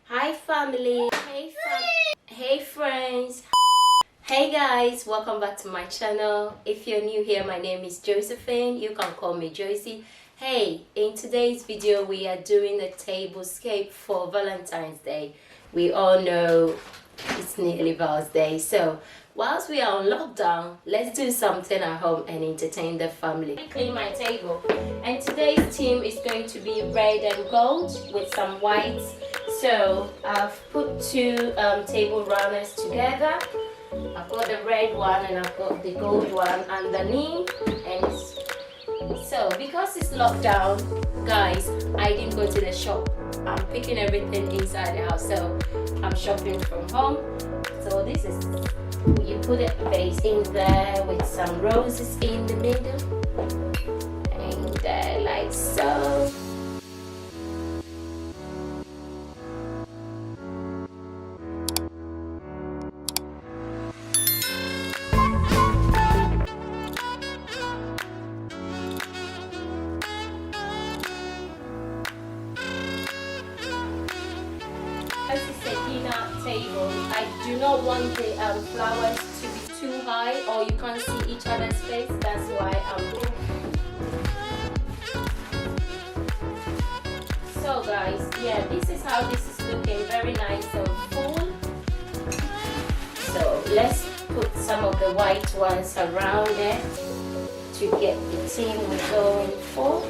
Hi family, hey friends, hey guys, welcome back to my channel. If you're new here, my name is Josephine. You can call me Josie. Hey, in today's video we are doing a tablescape for Valentine's Day. We all know it's nearly Val's Day, so whilst we are on lockdown, let's do something at home and entertain the family. Clean my table, and today's theme is going to be red and gold with some whites. So I've put two table runners together. I've got the red one and I've got the gold one underneath. And so because it's lockdown, guys, I didn't go to the shop. I'm picking everything inside the house, so I'm shopping from home. So this is, you put a vase in there with some roses in the middle, and like so. This is a dinner table. I do not want the flowers to be too high or you can't see each other's face. That's why so guys, yeah, this is how this is looking. Very nice and full. So let's put some of the white ones around it to get the theme we're going for.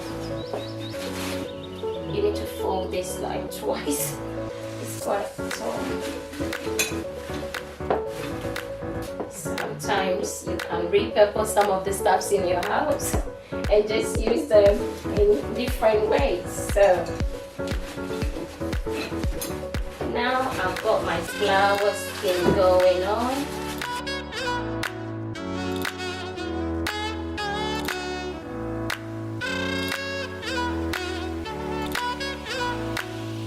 You need to fold this like twice. Quite tall. Sometimes you can repurpose some of the stuffs in your house and just use them in different ways. So now I've got my flower skin going on.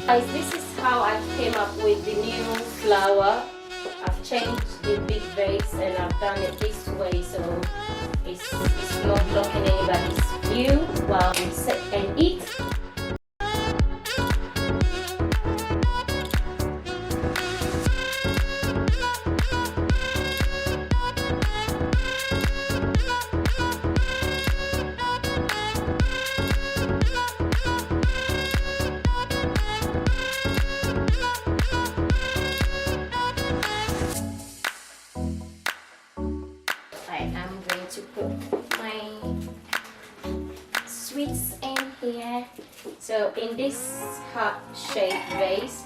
Guys, this is how I came up with the new flower. I've changed the big vase and I've done it this way, so it's not blocking anybody's view while we sit and eat. I'm going to put my sweets in here. So in this heart-shaped vase,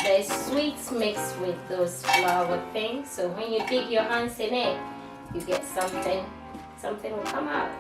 there's sweets mixed with those flower things. So when you dig your hands in it, you get something will come out.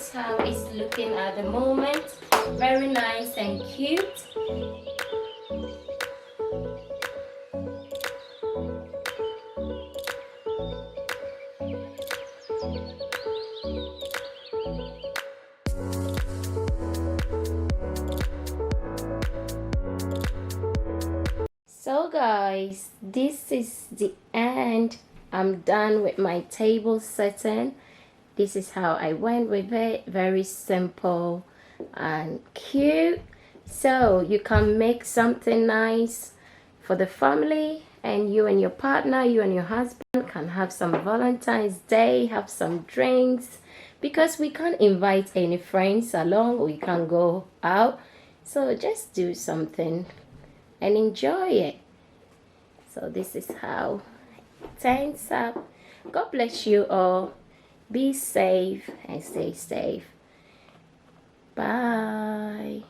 is how it's looking at the moment. Very nice and cute. So guys, this is the end. I'm done with my table setting. This is how I went with it. Very simple and cute. So you can make something nice for the family, and you and your partner, you and your husband can have some Valentine's Day, have some drinks, because we can't invite any friends along, we can't go out. So just do something and enjoy it. So this is how it turns up. God bless you all. Be safe and stay safe. Bye.